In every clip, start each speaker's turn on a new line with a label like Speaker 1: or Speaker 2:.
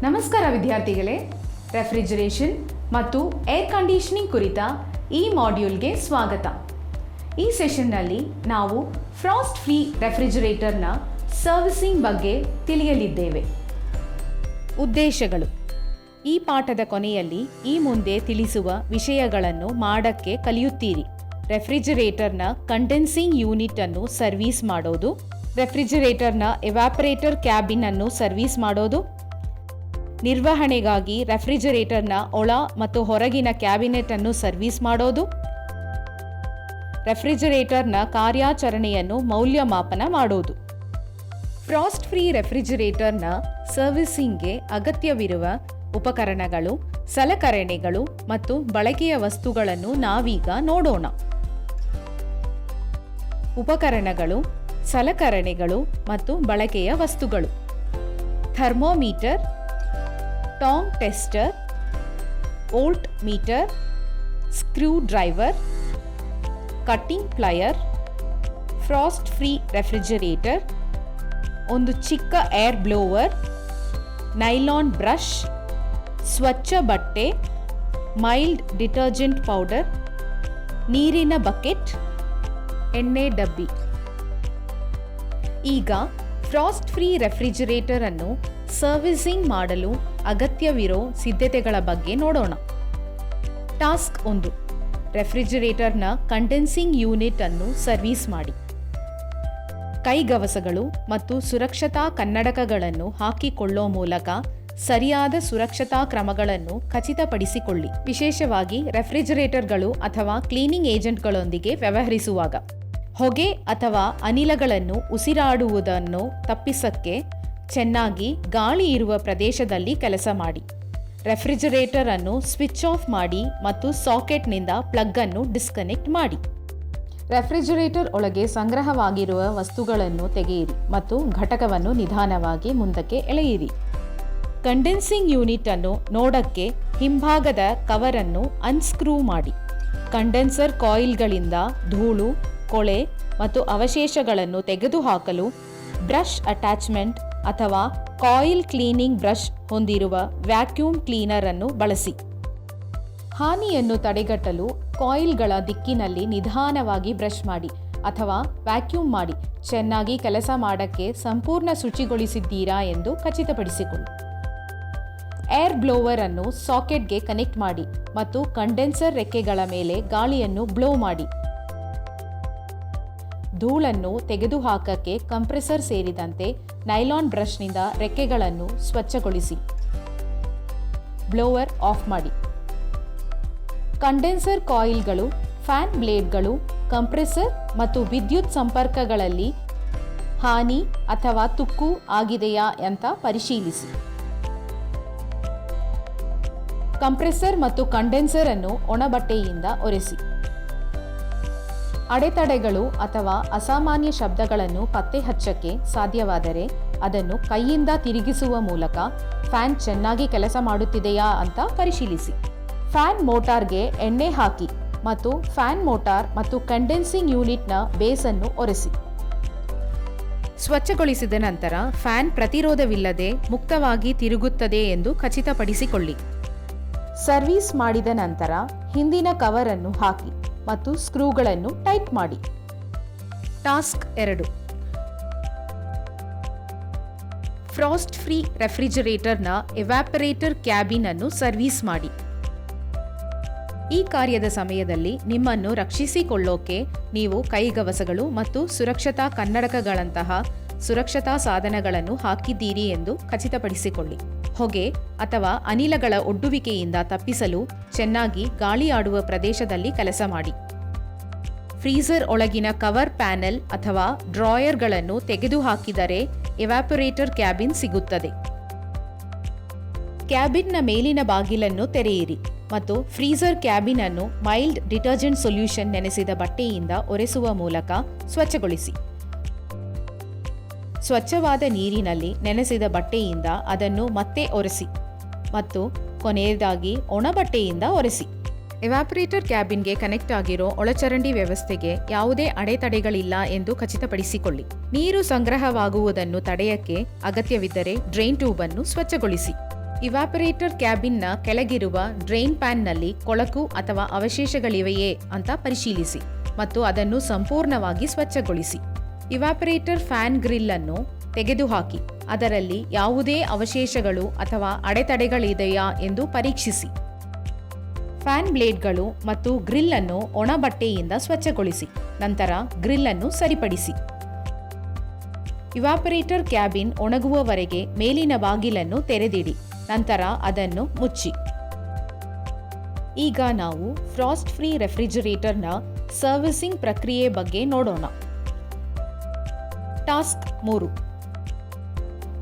Speaker 1: ನಮಸ್ಕಾರ ವಿದ್ಯಾರ್ಥಿಗಳೇ, ರೆಫ್ರಿಜರೇಷನ್ ಮತ್ತು ಏರ್ ಕಂಡೀಷನಿಂಗ್ ಕುರಿತ ಈ ಮಾಡ್ಯೂಲ್ಗೆ ಸ್ವಾಗತ. ಈ ಸೆಷನ್ನಲ್ಲಿ ನಾವು ಫ್ರಾಸ್ಟ್ ಫ್ರೀ ರೆಫ್ರಿಜರೇಟರ್ನ ಸರ್ವಿಸಿಂಗ್ ಬಗ್ಗೆ ತಿಳಿಯಲಿದ್ದೇವೆ. ಉದ್ದೇಶಗಳು: ಈ ಪಾಠದ ಕೊನೆಯಲ್ಲಿ ಈ ಮುಂದೆ ತಿಳಿಸುವ ವಿಷಯಗಳನ್ನು ಮಾಡಕ್ಕೆ ಕಲಿಯುತ್ತೀರಿ. ರೆಫ್ರಿಜರೇಟರ್ನ ಕಂಡೆನ್ಸಿಂಗ್ ಯೂನಿಟ್ ಅನ್ನು ಸರ್ವಿಸ್ ಮಾಡೋದು, ರೆಫ್ರಿಜರೇಟರ್ನ ಎವಾಪರೇಟರ್ ಕ್ಯಾಬಿನ್ ಅನ್ನು ಸರ್ವಿಸ್ ಮಾಡೋದು, ನಿರ್ವಹಣೆಗಾಗಿ ರೆಫ್ರಿಜರೇಟರ್ನ ಒಳ ಮತ್ತು ಹೊರಗಿನ ಕ್ಯಾಬಿನೆಟ್ ಅನ್ನು ಸರ್ವಿಸ್ ಮಾಡೋದು, ರೆಫ್ರಿಜರೇಟರ್ನ ಕಾರ್ಯಾಚರಣೆಯನ್ನು ಮೌಲ್ಯಮಾಪನ ಮಾಡೋದು. ಫ್ರಾಸ್ಟ್ ಫ್ರೀ ರೆಫ್ರಿಜರೇಟರ್ನ ಸರ್ವಿಸಿಂಗ್ಗೆ ಅಗತ್ಯವಿರುವ ಉಪಕರಣಗಳು, ಸಲಕರಣೆಗಳು ಮತ್ತು ಬಳಕೆಯ ವಸ್ತುಗಳನ್ನು ನಾವೀಗ ನೋಡೋಣ. ಉಪಕರಣಗಳು, ಸಲಕರಣೆಗಳು ಮತ್ತು ಬಳಕೆಯ ವಸ್ತುಗಳು: ಥರ್ಮೋಮೀಟರ್, ಟಾಂಗ್ tester, volt meter, screw driver, cutting plier, frost free refrigerator, ಒಂದು ಚಿಕ್ಕ ಏರ್ ಬ್ಲೋವರ್, ನೈಲಾನ್ ಬ್ರಷ್, ಸ್ವಚ್ಛ ಬಟ್ಟೆ, ಮೈಲ್ಡ್ ಡಿಟರ್ಜೆಂಟ್ ಪೌಡರ್, ನೀರಿನ ಬಕೆಟ್, ಎಣ್ಣೆ ಡಬ್ಬಿ. ಈಗ ಫ್ರಾಸ್ಟ್ ಫ್ರೀ ರೆಫ್ರಿಜರೇಟರ್ ಅನ್ನು ಸರ್ವಿಸಿಂಗ್ ಮಾಡಲು ಅಗತ್ಯವಿರೋ ಸಿದ್ಧತೆಗಳ ಬಗ್ಗೆ ನೋಡೋಣ. ಟಾಸ್ಕ್ 1: ರೆಫ್ರಿಜರೇಟರ್ನ ಕಂಡೆನ್ಸಿಂಗ್ ಯೂನಿಟ್ ಅನ್ನು ಸರ್ವಿಸ್ ಮಾಡಿ. ಕೈಗವಸುಗಳು ಮತ್ತು ಸುರಕ್ಷತಾ ಕನ್ನಡಕಗಳನ್ನು ಹಾಕಿಕೊಳ್ಳೋ ಮೂಲಕ ಸರಿಯಾದ ಸುರಕ್ಷತಾ ಕ್ರಮಗಳನ್ನು ಖಚಿತಪಡಿಸಿಕೊಳ್ಳಿ, ವಿಶೇಷವಾಗಿ ರೆಫ್ರಿಜರೇಟರ್ಗಳು ಅಥವಾ ಕ್ಲೀನಿಂಗ್ ಏಜೆಂಟ್ಗಳೊಂದಿಗೆ ವ್ಯವಹರಿಸುವಾಗ. ಹೊಗೆ ಅಥವಾ ಅನಿಲಗಳನ್ನು ಉಸಿರಾಡುವುದನ್ನು ತಪ್ಪಿಸಕ್ಕೆ ಚೆನ್ನಾಗಿ ಗಾಳಿ ಇರುವ ಪ್ರದೇಶದಲ್ಲಿ ಕೆಲಸ ಮಾಡಿ. ರೆಫ್ರಿಜರೇಟರ್ ಅನ್ನು ಸ್ವಿಚ್ ಆಫ್ ಮಾಡಿ ಮತ್ತು ಸಾಕೆಟ್ನಿಂದ ಪ್ಲಗ್ ಅನ್ನು ಡಿಸ್ಕನೆಕ್ಟ್ ಮಾಡಿ. ರೆಫ್ರಿಜರೇಟರ್ ಒಳಗೆ ಸಂಗ್ರಹವಾಗಿರುವ ವಸ್ತುಗಳನ್ನು ತೆಗೆಯಿರಿ ಮತ್ತು ಘಟಕವನ್ನು ನಿಧಾನವಾಗಿ ಮುಂದಕ್ಕೆ ಎಳೆಯಿರಿ. ಕಂಡೆನ್ಸಿಂಗ್ ಯೂನಿಟ್ ಅನ್ನು ನೋಡಕ್ಕೆ ಹಿಂಭಾಗದ ಕವರ್ ಅನ್ನು ಅನ್ಸ್ಕ್ರೂ ಮಾಡಿ. ಕಂಡೆನ್ಸರ್ ಕಾಯಿಲ್ಗಳಿಂದ ಧೂಳು, ಕೊಳೆ ಮತ್ತು ಅವಶೇಷಗಳನ್ನು ತೆಗೆದುಹಾಕಲು ಬ್ರಷ್ ಅಟ್ಯಾಚ್ಮೆಂಟ್ ಅಥವಾ ಕಾಯಿಲ್ ಕ್ಲೀನಿಂಗ್ ಬ್ರಷ್ ಹೊಂದಿರುವ ವ್ಯಾಕ್ಯೂಮ್ ಕ್ಲೀನರ್ ಅನ್ನು ಬಳಸಿ. ಹಾನಿಯನ್ನು ತಡೆಗಟ್ಟಲು ಕಾಯಿಲ್ಗಳ ದಿಕ್ಕಿನಲ್ಲಿ ನಿಧಾನವಾಗಿ ಬ್ರಷ್ ಮಾಡಿ ಅಥವಾ ವ್ಯಾಕ್ಯೂಮ್ ಮಾಡಿ. ಚೆನ್ನಾಗಿ ಕೆಲಸ ಮಾಡಕ್ಕೆ ಸಂಪೂರ್ಣ ಶುಚಿಗೊಳಿಸಿದ್ದೀರಾ ಎಂದು ಖಚಿತಪಡಿಸಿಕೊಳ್ಳಿ. ಏರ್ ಬ್ಲೋವರ್ ಅನ್ನು ಸಾಕೆಟ್ಗೆ ಕನೆಕ್ಟ್ ಮಾಡಿ ಮತ್ತು ಕಂಡೆನ್ಸರ್ ರೆಕ್ಕೆಗಳ ಮೇಲೆ ಗಾಳಿಯನ್ನು ಬ್ಲೋ ಮಾಡಿ. ಧೂಳನ್ನು ತೆಗೆದುಹಾಕಕ್ಕೆ ಕಂಪ್ರೆಸರ್ ಸೇರಿದಂತೆ ನೈಲಾನ್ ಬ್ರಷ್ನಿಂದ ರೆಕ್ಕೆಗಳನ್ನು ಸ್ವಚ್ಛಗೊಳಿಸಿ. ಬ್ಲೋವರ್ ಆಫ್ ಮಾಡಿ. ಕಂಡೆನ್ಸರ್ ಕಾಯಿಲ್ಗಳು, ಫ್ಯಾನ್ ಬ್ಲೇಡ್ಗಳು, ಕಂಪ್ರೆಸರ್ ಮತ್ತು ವಿದ್ಯುತ್ ಸಂಪರ್ಕಗಳಲ್ಲಿ ಹಾನಿ ಅಥವಾ ತುಕ್ಕು ಆಗಿದೆಯಾ ಅಂತ ಪರಿಶೀಲಿಸಿ. ಕಂಪ್ರೆಸರ್ ಮತ್ತು ಕಂಡೆನ್ಸರ್ ಅನ್ನು ಒಣಬಟ್ಟೆಯಿಂದ ಒರೆಸಿ. ಅಡೆತಡೆಗಳು ಅಥವಾ ಅಸಾಮಾನ್ಯ ಶಬ್ದಗಳನ್ನು ಪತ್ತೆ ಹಚ್ಚಕ್ಕೆ ಸಾಧ್ಯವಾದರೆ ಅದನ್ನು ಕೈಯಿಂದ ತಿರುಗಿಸುವ ಮೂಲಕ ಫ್ಯಾನ್ ಚೆನ್ನಾಗಿ ಕೆಲಸ ಮಾಡುತ್ತಿದೆಯಾ ಅಂತ ಪರಿಶೀಲಿಸಿ. ಫ್ಯಾನ್ ಮೋಟಾರ್ಗೆ ಎಣ್ಣೆ ಹಾಕಿ ಮತ್ತು ಫ್ಯಾನ್ ಮೋಟಾರ್ ಮತ್ತು ಕಂಡೆನ್ಸಿಂಗ್ ಯೂನಿಟ್ನ ಬೇಸನ್ನು ಒರೆಸಿ. ಸ್ವಚ್ಛಗೊಳಿಸಿದ ನಂತರ ಫ್ಯಾನ್ ಪ್ರತಿರೋಧವಿಲ್ಲದೆ ಮುಕ್ತವಾಗಿ ತಿರುಗುತ್ತದೆ ಎಂದು ಖಚಿತಪಡಿಸಿಕೊಳ್ಳಿ. ಸರ್ವಿಸ್ ಮಾಡಿದ ನಂತರ ಹಿಂದಿನ ಕವರ್ ಅನ್ನು ಹಾಕಿ ಮತ್ತು ಸ್ಕ್ರೂಗಳನ್ನು ಟೈಟ್ ಮಾಡಿ. ಟಾಸ್ಕ್ 2: ಫ್ರಾಸ್ಟ್ ಫ್ರೀ ರೆಫ್ರಿಜರೇಟರ್ನ ಎವಾಪರೇಟರ್ ಕ್ಯಾಬಿನ್ ಅನ್ನು ಸರ್ವಿಸ್ ಮಾಡಿ. ಈ ಕಾರ್ಯದ ಸಮಯದಲ್ಲಿ ನಿಮ್ಮನ್ನು ರಕ್ಷಿಸಿಕೊಳ್ಳೋಕೆ ನೀವು ಕೈಗವಸುಗಳು ಮತ್ತು ಸುರಕ್ಷತಾ ಕನ್ನಡಕಗಳಂತಹ ಸುರಕ್ಷತಾ ಸಾಧನಗಳನ್ನು ಹಾಕಿದ್ದೀರಿ ಎಂದು ಖಚಿತಪಡಿಸಿಕೊಳ್ಳಿ. ಹೊಗೆ ಅಥವಾ ಅನಿಲಗಳ ಒಡ್ಡುವಿಕೆಯಿಂದ ತಪ್ಪಿಸಲು ಚೆನ್ನಾಗಿ ಗಾಳಿ ಆಡುವ ಪ್ರದೇಶದಲ್ಲಿ ಕೆಲಸ ಮಾಡಿ. ಫ್ರೀಜರ್ ಒಳಗಿನ ಕವರ್ ಪ್ಯಾನೆಲ್ ಅಥವಾ ಡ್ರಾಯರ್ಗಳನ್ನು ತೆಗೆದುಹಾಕಿದರೆ ಎವಾಪರೇಟರ್ ಕ್ಯಾಬಿನ್ ಸಿಗುತ್ತದೆ. ಕ್ಯಾಬಿನ್ನ ಮೇಲಿನ ಬಾಗಿಲನ್ನು ತೆರೆಯಿರಿ ಮತ್ತು ಫ್ರೀಜರ್ ಕ್ಯಾಬಿನ್ ಅನ್ನು ಮೈಲ್ಡ್ ಡಿಟರ್ಜೆಂಟ್ ಸೊಲ್ಯೂಷನ್ ನೆನೆಸಿದ ಬಟ್ಟೆಯಿಂದ ಒರೆಸುವ ಮೂಲಕ ಸ್ವಚ್ಛಗೊಳಿಸಿ. ಸ್ವಚ್ಛವಾದ ನೀರಿನಲ್ಲಿ ನೆನೆಸಿದ ಬಟ್ಟೆಯಿಂದ ಅದನ್ನು ಮತ್ತೆ ಒರೆಸಿ ಮತ್ತು ಕೊನೆಯದಾಗಿ ಒಣಬಟ್ಟೆಯಿಂದ ಒರೆಸಿ. ಎವಾಪರೇಟರ್ ಕ್ಯಾಬಿನ್ಗೆ ಕನೆಕ್ಟ್ ಆಗಿರೋ ಒಳಚರಂಡಿ ವ್ಯವಸ್ಥೆಗೆ ಯಾವುದೇ ಅಡೆತಡೆಗಳಿಲ್ಲ ಎಂದು ಖಚಿತಪಡಿಸಿಕೊಳ್ಳಿ. ನೀರು ಸಂಗ್ರಹವಾಗುವುದನ್ನು ತಡೆಯಕ್ಕೆ ಅಗತ್ಯವಿದ್ದರೆ ಡ್ರೈನ್ ಟ್ಯೂಬ್ ಅನ್ನು ಸ್ವಚ್ಛಗೊಳಿಸಿ. ಇವಾಪರೇಟರ್ ಕ್ಯಾಬಿನ್ನ ಕೆಳಗಿರುವ ಡ್ರೈನ್ ಪ್ಯಾನ್ನಲ್ಲಿ ಕೊಳಕು ಅಥವಾ ಅವಶೇಷಗಳಿವೆಯೇ ಅಂತ ಪರಿಶೀಲಿಸಿ ಮತ್ತು ಅದನ್ನು ಸಂಪೂರ್ಣವಾಗಿ ಸ್ವಚ್ಛಗೊಳಿಸಿ. ಇವಾಪರೇಟರ್ ಫ್ಯಾನ್ ಗ್ರಿಲ್ ಅನ್ನು ತೆಗೆದುಹಾಕಿ ಅದರಲ್ಲಿ ಯಾವುದೇ ಅವಶೇಷಗಳು ಅಥವಾ ಅಡೆತಡೆಗಳಿದೆಯಾ ಎಂದು ಪರೀಕ್ಷಿಸಿ. ಫ್ಯಾನ್ ಬ್ಲೇಡ್ಗಳು ಮತ್ತು ಗ್ರಿಲ್ ಅನ್ನು ಒಣ ಬಟ್ಟೆಯಿಂದ ಸ್ವಚ್ಛಗೊಳಿಸಿ. ನಂತರ ಗ್ರಿಲ್ ಅನ್ನು ಸರಿಪಡಿಸಿ. ಇವಾಪರೇಟರ್ ಕ್ಯಾಬಿನ್ ಒಣಗುವವರೆಗೆ ಮೇಲಿನ ಬಾಗಿಲನ್ನು ತೆರೆದಿಡಿ. ನಂತರ ಅದನ್ನು ಮುಚ್ಚಿ. ಈಗ ನಾವು ಫ್ರಾಸ್ಟ್ ಫ್ರೀ ರೆಫ್ರಿಜರೇಟರ್ನ ಸರ್ವಿಸಿಂಗ್ ಪ್ರಕ್ರಿಯೆ ಬಗ್ಗೆ ನೋಡೋಣ. ಟಾಸ್ಕ್ 3.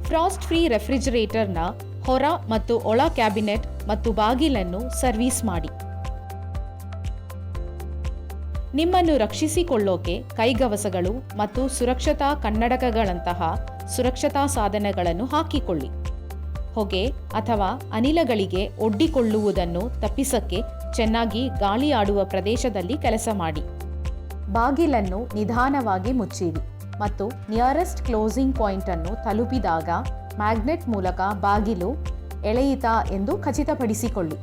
Speaker 1: ಫ್ರಾಸ್ಟ್ ಫ್ರೀ ರೆಫ್ರಿಜರೇಟರ್ನ ಹೊರ ಮತ್ತು ಒಳ ಕ್ಯಾಬಿನೆಟ್ ಮತ್ತು ಬಾಗಿಲನ್ನು ಸರ್ವಿಸ್ ಮಾಡಿ. ನಿಮ್ಮನ್ನು ರಕ್ಷಿಸಿಕೊಳ್ಳೋಕೆ ಕೈಗವಸಗಳು ಮತ್ತು ಸುರಕ್ಷತಾ ಕನ್ನಡಕಗಳಂತಹ ಸುರಕ್ಷತಾ ಸಾಧನಗಳನ್ನು ಹಾಕಿಕೊಳ್ಳಿ. ಹೊಗೆ ಅಥವಾ ಅನಿಲಗಳಿಗೆ ಒಡ್ಡಿಕೊಳ್ಳುವುದನ್ನು ತಪ್ಪಿಸಕ್ಕೆ ಚೆನ್ನಾಗಿ ಗಾಳಿ ಆಡುವ ಪ್ರದೇಶದಲ್ಲಿ ಕೆಲಸ ಮಾಡಿ. ಬಾಗಿಲನ್ನು ನಿಧಾನವಾಗಿ ಮುಚ್ಚಿರಿ ಮತ್ತು ನಿಯರೆಸ್ಟ್ ಕ್ಲೋಸಿಂಗ್ ಪಾಯಿಂಟ್ ಅನ್ನು ತಲುಪಿದಾಗ ಮ್ಯಾಗ್ನೆಟ್ ಮೂಲಕ ಬಾಗಿಲು ಎಳೆಯಿತಾ ಎಂದು ಖಚಿತಪಡಿಸಿಕೊಳ್ಳಿ.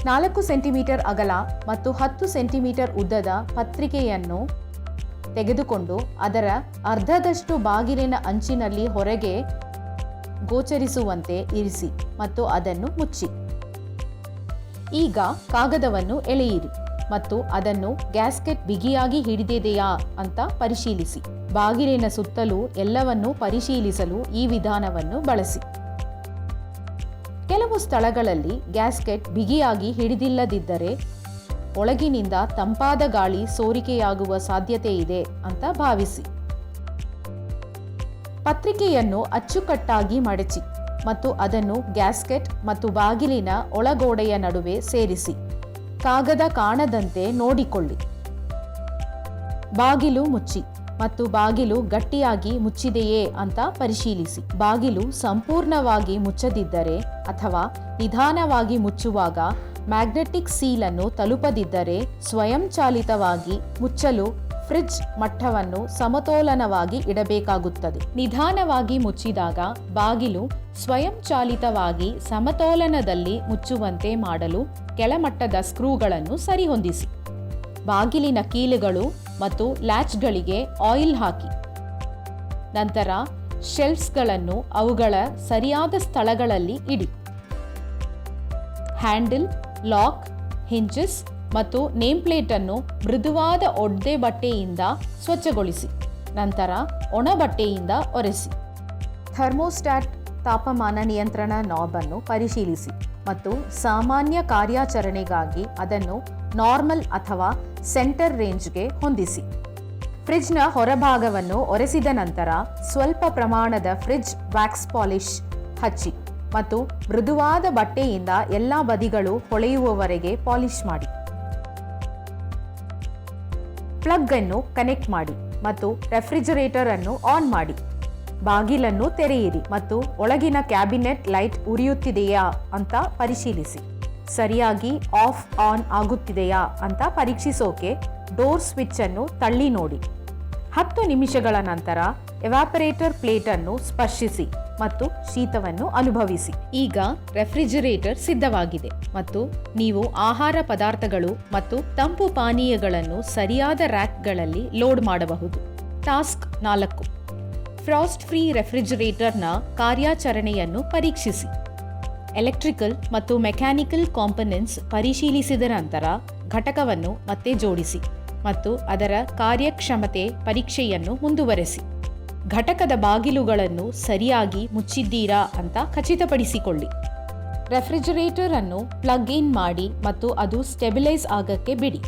Speaker 1: 4 ಸೆಂಟಿಮೀಟರ್ ಅಗಲ ಮತ್ತು 10 ಸೆಂಟಿಮೀಟರ್ ಉದ್ದದ ಪತ್ರಿಕೆಯನ್ನು ತೆಗೆದುಕೊಂಡು ಅದರ ಅರ್ಧದಷ್ಟು ಬಾಗಿಲಿನ ಅಂಚಿನಲ್ಲಿ ಹೊರಗೆ ಗೋಚರಿಸುವಂತೆ ಇರಿಸಿ ಮತ್ತು ಅದನ್ನು ಮುಚ್ಚಿ. ಈಗ ಕಾಗದವನ್ನು ಎಳೆಯಿರಿ ಮತ್ತು ಅದನ್ನು ಗ್ಯಾಸ್ಕೆಟ್ ಬಿಗಿಯಾಗಿ ಹಿಡಿದಿದೆಯಾ ಅಂತ ಪರಿಶೀಲಿಸಿ. ಬಾಗಿಲಿನ ಸುತ್ತಲೂ ಎಲ್ಲವನ್ನೂ ಪರಿಶೀಲಿಸಲು ಈ ವಿಧಾನವನ್ನು ಬಳಸಿ. ಕೆಲವು ಸ್ಥಳಗಳಲ್ಲಿ ಗ್ಯಾಸ್ಕೆಟ್ ಬಿಗಿಯಾಗಿ ಹಿಡಿದಿಲ್ಲದಿದ್ದರೆ ಒಳಗಿನಿಂದ ತಂಪಾದ ಗಾಳಿ ಸೋರಿಕೆಯಾಗುವ ಸಾಧ್ಯತೆ ಇದೆ ಅಂತ ಭಾವಿಸಿ. ಪತ್ರಿಕೆಯನ್ನು ಅಚ್ಚುಕಟ್ಟಾಗಿ ಮಡಚಿ ಮತ್ತು ಅದನ್ನು ಗ್ಯಾಸ್ಕೆಟ್ ಮತ್ತು ಬಾಗಿಲಿನ ಒಳಗೋಡೆಯ ನಡುವೆ ಸೇರಿಸಿ. ಕಾಗದ ಕಾಣದಂತೆ ನೋಡಿಕೊಳ್ಳಿ. ಬಾಗಿಲು ಮುಚ್ಚಿ ಮತ್ತು ಬಾಗಿಲು ಗಟ್ಟಿಯಾಗಿ ಮುಚ್ಚಿದೆಯೇ ಅಂತ ಪರಿಶೀಲಿಸಿ. ಬಾಗಿಲು ಸಂಪೂರ್ಣವಾಗಿ ಮುಚ್ಚದಿದ್ದರೆ ಅಥವಾ ನಿಧಾನವಾಗಿ ಮುಚ್ಚುವಾಗ ಮ್ಯಾಗ್ನೆಟಿಕ್ ಸೀಲ್ ಅನ್ನು ತಲುಪದಿದ್ದರೆ ಸ್ವಯಂಚಾಲಿತವಾಗಿ ಮುಚ್ಚಲು ಫ್ರಿಡ್ಜ್ ಮಟ್ಟವನ್ನು ಸಮತೋಲನವಾಗಿ ಇಡಬೇಕಾಗುತ್ತದೆ. ನಿಧಾನವಾಗಿ ಮುಚ್ಚಿದಾಗ ಬಾಗಿಲು ಸ್ವಯಂಚಾಲಿತವಾಗಿ ಸಮತೋಲನದಲ್ಲಿ ಮುಚ್ಚುವಂತೆ ಮಾಡಲು ಕೆಳಮಟ್ಟದ ಸ್ಕ್ರೂಗಳನ್ನು ಸರಿಹೊಂದಿಸಿ. ಬಾಗಿಲಿನ ಕೀಲುಗಳು ಮತ್ತು ಲ್ಯಾಚ್ಗಳಿಗೆ ಆಯಿಲ್ ಹಾಕಿ. ನಂತರ ಶೆಲ್ಫ್ಸ್ಗಳನ್ನು ಅವುಗಳ ಸರಿಯಾದ ಸ್ಥಳಗಳಲ್ಲಿ ಇಡಿ. ಹ್ಯಾಂಡಲ್, ಲಾಕ್, ಹಿಂಜಸ್ ಮತ್ತು ನೇಮ್ ಪ್ಲೇಟ್ ಅನ್ನು ಮೃದುವಾದ ಒದ್ದೆ ಬಟ್ಟೆಯಿಂದ ಸ್ವಚ್ಛಗೊಳಿಸಿ. ನಂತರ ಒಣ ಬಟ್ಟೆಯಿಂದ ಒರೆಸಿ. ಥರ್ಮೋಸ್ಟಾಟ್ ತಾಪಮಾನ ನಿಯಂತ್ರಣ ನಾಬ್ ಅನ್ನು ಪರಿಶೀಲಿಸಿ ಮತ್ತು ಸಾಮಾನ್ಯ ಕಾರ್ಯಾಚರಣೆಗಾಗಿ ಅದನ್ನು ನಾರ್ಮಲ್ ಅಥವಾ ಸೆಂಟರ್ ರೇಂಜ್ಗೆ ಹೊಂದಿಸಿ. ಫ್ರಿಡ್ಜ್ನ ಹೊರಭಾಗವನ್ನು ಒರೆಸಿದ ನಂತರ ಸ್ವಲ್ಪ ಪ್ರಮಾಣದ ಫ್ರಿಡ್ಜ್ ವ್ಯಾಕ್ಸ್ ಪಾಲಿಶ್ ಹಚ್ಚಿ ಮತ್ತು ಮೃದುವಾದ ಬಟ್ಟೆಯಿಂದ ಎಲ್ಲ ಬದಿಗಳು ಹೊಳೆಯುವವರೆಗೆ ಪಾಲಿಶ್ ಮಾಡಿ. ಪ್ಲಗ್ ಅನ್ನು ಕನೆಕ್ಟ್ ಮಾಡಿ ಮತ್ತು ರೆಫ್ರಿಜರೇಟರ್ ಅನ್ನು ಆನ್ ಮಾಡಿ. ಬಾಗಿಲನ್ನು ತೆರೆಯಿರಿ ಮತ್ತು ಒಳಗಿನ ಕ್ಯಾಬಿನೆಟ್ ಲೈಟ್ ಉರಿಯುತ್ತಿದೆಯಾ ಅಂತ ಪರಿಶೀಲಿಸಿ. ಸರಿಯಾಗಿ ಆಫ್ ಆನ್ ಆಗುತ್ತಿದೆಯಾ ಅಂತ ಪರೀಕ್ಷಿಸೋಕೆ ಡೋರ್ ಸ್ವಿಚ್ ಅನ್ನು ತಳ್ಳಿ ನೋಡಿ. 10 ನಿಮಿಷಗಳ ನಂತರ ಎವಾಪರೇಟರ್ ಪ್ಲೇಟ್ ಅನ್ನು ಸ್ಪರ್ಶಿಸಿ ಮತ್ತು ಶೀತವನ್ನು ಅನುಭವಿಸಿ. ಈಗ ರೆಫ್ರಿಜರೇಟರ್ ಸಿದ್ಧವಾಗಿದೆ ಮತ್ತು ನೀವು ಆಹಾರ ಪದಾರ್ಥಗಳು ಮತ್ತು ತಂಪು ಪಾನೀಯಗಳನ್ನು ಸರಿಯಾದ ರ್ಯಾಕ್ಗಳಲ್ಲಿ ಲೋಡ್ ಮಾಡಬಹುದು. ಟಾಸ್ಕ್ 4. ಫ್ರಾಸ್ಟ್ ಫ್ರೀ ರೆಫ್ರಿಜರೇಟರ್ನ ಕಾರ್ಯಾಚರಣೆಯನ್ನು ಪರೀಕ್ಷಿಸಿ. ಎಲೆಕ್ಟ್ರಿಕಲ್ ಮತ್ತು ಮೆಕ್ಯಾನಿಕಲ್ ಕಾಂಪೊನೆಂಟ್ಸ್ ಪರಿಶೀಲಿಸಿದ ನಂತರ ಘಟಕವನ್ನು ಮತ್ತೆ ಜೋಡಿಸಿ ಮತ್ತು ಅದರ ಕಾರ್ಯಕ್ಷಮತೆ ಪರೀಕ್ಷೆಯನ್ನು ಮುಂದುವರೆಸಿ. ಘಟಕದ ಬಾಗಿಲುಗಳನ್ನು ಸರಿಯಾಗಿ ಮುಚ್ಚಿದ್ದೀರಾ ಅಂತ ಖಚಿತಪಡಿಸಿಕೊಳ್ಳಿ. ರೆಫ್ರಿಜರೇಟರ್ ಅನ್ನು ಪ್ಲಗ್ ಇನ್ ಮಾಡಿ ಮತ್ತು ಅದು ಸ್ಟೆಬಿಲೈಸ್ ಆಗಕ್ಕೆ ಬಿಡಿ.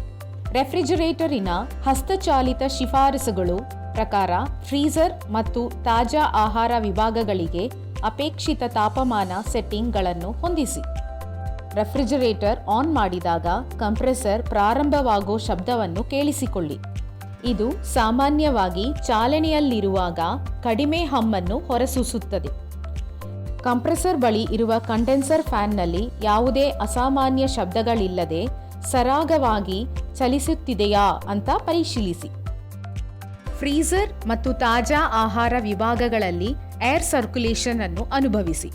Speaker 1: ರೆಫ್ರಿಜರೇಟರಿನ ಹಸ್ತಚಾಲಿತ ಶಿಫಾರಸುಗಳು ಪ್ರಕಾರ ಫ್ರೀಜರ್ ಮತ್ತು ತಾಜಾ ಆಹಾರ ವಿಭಾಗಗಳಿಗೆ ಅಪೇಕ್ಷಿತ ತಾಪಮಾನ ಸೆಟ್ಟಿಂಗ್ಗಳನ್ನು ಹೊಂದಿಸಿ. ರೆಫ್ರಿಜರೇಟರ್ ಆನ್ ಮಾಡಿದಾಗ ಕಂಪ್ರೆಸರ್ ಪ್ರಾರಂಭವಾಗೋ ಶಬ್ದವನ್ನು ಕೇಳಿಸಿಕೊಳ್ಳಿ. ಇದು ಸಾಮಾನ್ಯವಾಗಿ ಚಾಲನೆಯಲ್ಲಿರುವಾಗ ಕಡಿಮೆ ಹಮ್ಮನ್ನು ಹೊರಸೂಸುತ್ತದೆ. ಕಂಪ್ರೆಸರ್ ಬಳಿ ಇರುವ ಕಂಡೆನ್ಸರ್ ಫ್ಯಾನ್ನಲ್ಲಿ ಯಾವುದೇ ಅಸಾಮಾನ್ಯ ಶಬ್ದಗಳಿಲ್ಲದೆ ಸರಾಗವಾಗಿ ಚಲಿಸುತ್ತಿದೆಯಾ ಅಂತ ಪರಿಶೀಲಿಸಿ. ಫ್ರೀಜರ್ ಮತ್ತು ತಾಜಾ ಆಹಾರ ವಿಭಾಗಗಳಲ್ಲಿ ಏರ್ ಸರ್ಕ್ಯುಲೇಷನ್ ಅನ್ನು ಅನುಭವಿಸಿ.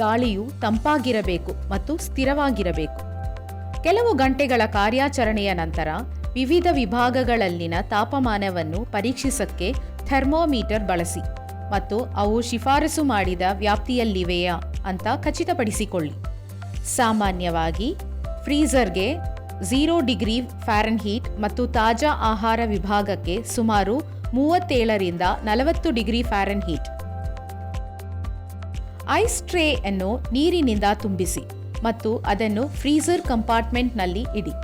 Speaker 1: ಗಾಳಿಯು ತಂಪಾಗಿರಬೇಕು ಮತ್ತು ಸ್ಥಿರವಾಗಿರಬೇಕು. ಕೆಲವು ಗಂಟೆಗಳ ಕಾರ್ಯಾಚರಣೆಯ ನಂತರ ವಿವಿಧ ವಿಭಾಗಗಳಲ್ಲಿನ ತಾಪಮಾನವನ್ನು ಪರೀಕ್ಷಿಸಕ್ಕೆ ಥರ್ಮೋಮೀಟರ್ ಬಳಸಿ ಮತ್ತು ಅವು ಶಿಫಾರಸು ಮಾಡಿದ ವ್ಯಾಪ್ತಿಯಲ್ಲಿವೆಯಾ ಅಂತ ಖಚಿತಪಡಿಸಿಕೊಳ್ಳಿ. ಸಾಮಾನ್ಯವಾಗಿ ಫ್ರೀಜರ್ಗೆ 0 ಡಿಗ್ರಿ ಫ್ಯಾರನ್ಹೀಟ್ ಮತ್ತು ತಾಜಾ ಆಹಾರ ವಿಭಾಗಕ್ಕೆ ಸುಮಾರು 37ರಿಂದ 40 ಡಿಗ್ರಿ ಫ್ಯಾರನ್ಹೀಟ್. ಐಸ್ ಟ್ರೇ ಅನ್ನು ನೀರಿನಿಂದ ತುಂಬಿಸಿ ಮತ್ತು ಅದನ್ನು ಫ್ರೀಜರ್ ಕಂಪಾರ್ಟ್ಮೆಂಟ್ನಲ್ಲಿ ಇಡಿ.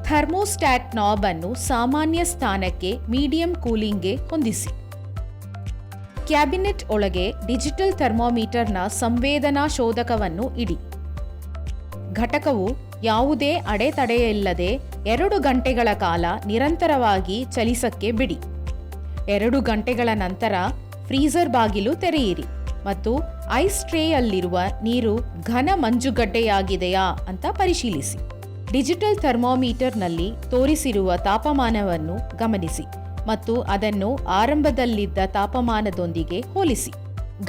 Speaker 1: ಥರ್ಮೋಸ್ಟ್ಯಾಟ್ ನಾಬ್ ಅನ್ನು ಸಾಮಾನ್ಯ ಸ್ಥಾನಕ್ಕೆ ಮೀಡಿಯಂ ಕೂಲಿಂಗ್ಗೆ ಹೊಂದಿಸಿ. ಕ್ಯಾಬಿನೆಟ್ ಒಳಗೆ ಡಿಜಿಟಲ್ ಥರ್ಮೋಮೀಟರ್ನ ಸಂವೇದನಾ ಶೋಧಕವನ್ನು ಇಡಿ. ಘಟಕವು ಯಾವುದೇ ಅಡೆತಡೆಯಿಲ್ಲದೆ 2 ಗಂಟೆಗಳ ಕಾಲ ನಿರಂತರವಾಗಿ ಚಲಿಸಕ್ಕೆ ಬಿಡಿ. 2 ಗಂಟೆಗಳ ನಂತರ ಫ್ರೀಜರ್ ಬಾಗಿಲು ತೆರೆಯಿರಿ ಮತ್ತು ಐಸ್ ಟ್ರೇಯಲ್ಲಿರುವ ನೀರು ಘನ ಮಂಜುಗಡ್ಡೆಯಾಗಿದೆಯಾ ಅಂತ ಪರಿಶೀಲಿಸಿ. ಡಿಜಿಟಲ್ ಥರ್ಮೋಮೀಟರ್ನಲ್ಲಿ ತೋರಿಸಿರುವ ತಾಪಮಾನವನ್ನು ಗಮನಿಸಿ ಮತ್ತು ಅದನ್ನು ಆರಂಭದಲ್ಲಿದ್ದ ತಾಪಮಾನದೊಂದಿಗೆ ಹೋಲಿಸಿ.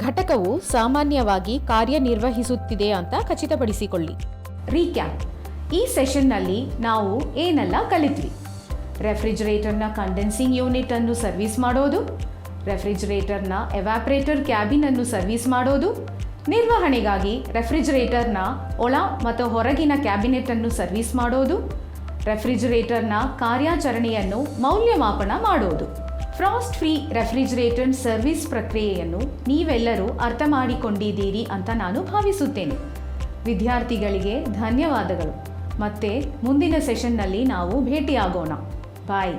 Speaker 1: ಘಟಕವು ಸಾಮಾನ್ಯವಾಗಿ ಕಾರ್ಯನಿರ್ವಹಿಸುತ್ತಿದೆ ಅಂತ ಖಚಿತಪಡಿಸಿಕೊಳ್ಳಿ. ರೀಕ್ಯಾಪ್: ಈ ಸೆಷನ್ನಲ್ಲಿ ನಾವು ಏನೆಲ್ಲ ಕಲಿತ್ವಿ? ರೆಫ್ರಿಜರೇಟರ್ನ ಕಂಡೆನ್ಸಿಂಗ್ ಯೂನಿಟ್ ಅನ್ನು ಸರ್ವಿಸ್ ಮಾಡೋದು, ರೆಫ್ರಿಜರೇಟರ್ನ ಎವಾಪರೇಟರ್ ಕ್ಯಾಬಿನ್ ಅನ್ನು ಸರ್ವಿಸ್ ಮಾಡೋದು, ನಿರ್ವಹಣೆಗಾಗಿ ರೆಫ್ರಿಜರೇಟರ್ನ ಒಳ ಮತ್ತು ಹೊರಗಿನ ಕ್ಯಾಬಿನೆಟ್ ಅನ್ನು ಸರ್ವಿಸ್ ಮಾಡೋದು, ರೆಫ್ರಿಜರೇಟರ್ನ ಕಾರ್ಯಾಚರಣೆಯನ್ನು ಮೌಲ್ಯಮಾಪನ ಮಾಡೋದು. ಫ್ರಾಸ್ಟ್ ಫ್ರೀ ರೆಫ್ರಿಜರೇಟರ್ ಸರ್ವಿಸ್ ಪ್ರಕ್ರಿಯೆಯನ್ನು ನೀವೆಲ್ಲರೂ ಅರ್ಥ ಮಾಡಿಕೊಂಡಿದ್ದೀರಿ ಅಂತ ನಾನು ಭಾವಿಸುತ್ತೇನೆ. ವಿದ್ಯಾರ್ಥಿಗಳಿಗೆ ಧನ್ಯವಾದಗಳು. ಮತ್ತೆ ಮುಂದಿನ ಸೆಷನ್ನಲ್ಲಿ ನಾವು ಭೇಟಿಯಾಗೋಣ. ಬಾಯ್.